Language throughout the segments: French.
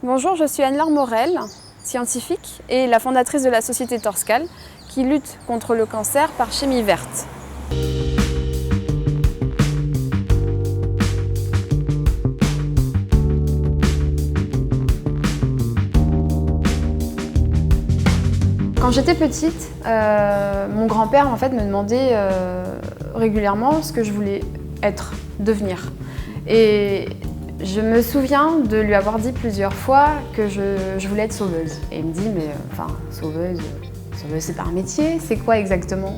Bonjour, je suis Anne-Laure Morel, scientifique et la fondatrice de la société Torscal qui lutte contre le cancer par chimie verte. Quand j'étais petite, mon grand-père en fait, me demandait régulièrement ce que je voulais devenir. Et je me souviens de lui avoir dit plusieurs fois que je voulais être sauveuse. Et il me dit, mais sauveuse c'est pas un métier, c'est quoi exactement?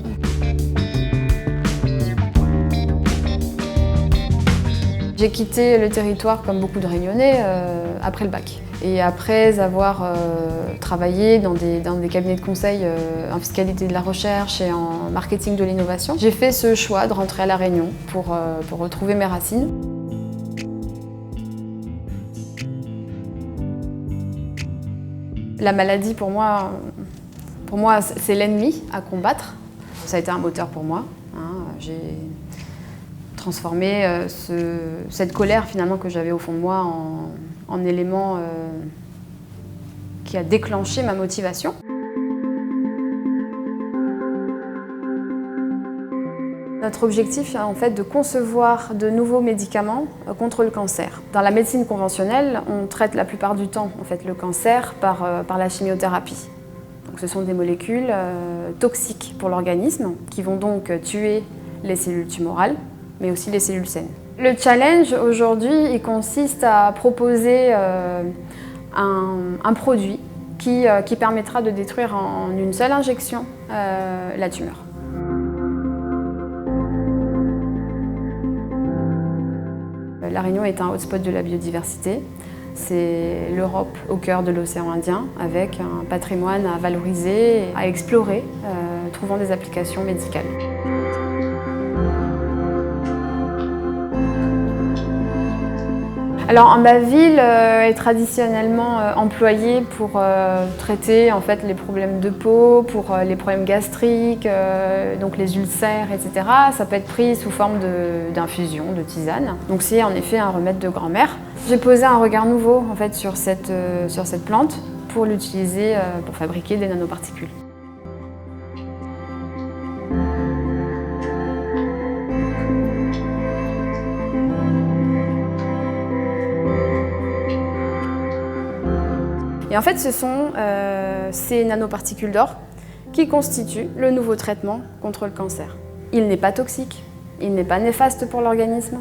J'ai quitté le territoire comme beaucoup de Réunionnais après le bac. Et après avoir travaillé dans des cabinets de conseil en fiscalité de la recherche et en marketing de l'innovation, j'ai fait ce choix de rentrer à La Réunion pour retrouver mes racines. La maladie, pour moi c'est l'ennemi à combattre. Ça a été un moteur pour moi. J'ai transformé cette colère finalement que j'avais au fond de moi en élément qui a déclenché ma motivation. Notre objectif est en fait de concevoir de nouveaux médicaments contre le cancer. Dans la médecine conventionnelle, on traite la plupart du temps en fait, le cancer par la chimiothérapie. Donc, ce sont des molécules toxiques pour l'organisme qui vont donc tuer les cellules tumorales, mais aussi les cellules saines. Le challenge aujourd'hui, il consiste à proposer un produit qui permettra de détruire en une seule injection la tumeur. La Réunion est un hotspot de la biodiversité. C'est l'Europe au cœur de l'océan Indien, avec un patrimoine à valoriser, à explorer, trouvant des applications médicales. Alors, ma ville est traditionnellement employée pour traiter en fait, les problèmes de peau, pour les problèmes gastriques, donc les ulcères, etc. Ça peut être pris sous forme d'infusion, de tisane. Donc c'est en effet un remède de grand-mère. J'ai posé un regard nouveau en fait, sur cette plante pour l'utiliser pour fabriquer des nanoparticules. Et en fait, ce sont ces nanoparticules d'or qui constituent le nouveau traitement contre le cancer. Il n'est pas toxique, il n'est pas néfaste pour l'organisme,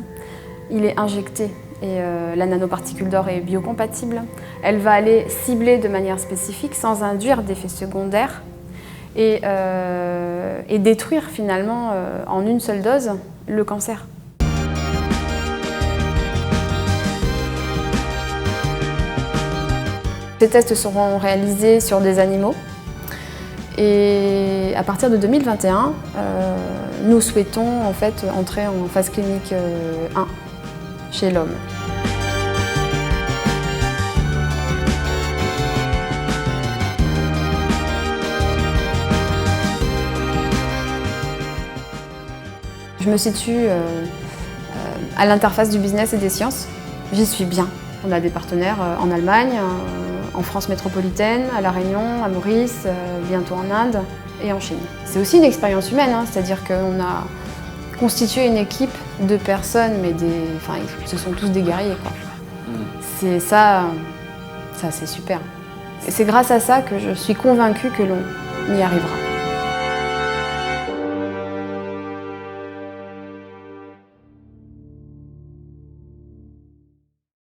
il est injecté et la nanoparticule d'or est biocompatible. Elle va aller cibler de manière spécifique sans induire d'effets secondaires et détruire finalement en une seule dose le cancer. Ces tests seront réalisés sur des animaux et à partir de 2021, nous souhaitons en fait entrer en phase clinique 1 chez l'homme. Je me situe à l'interface du business et des sciences. J'y suis bien. On a des partenaires en Allemagne, en France métropolitaine, à La Réunion, à Maurice, bientôt en Inde et en Chine. C'est aussi une expérience humaine, c'est-à-dire qu'on a constitué une équipe de personnes, mais ce sont tous des guerriers. C'est ça c'est super. Et c'est grâce à ça que je suis convaincue que l'on y arrivera.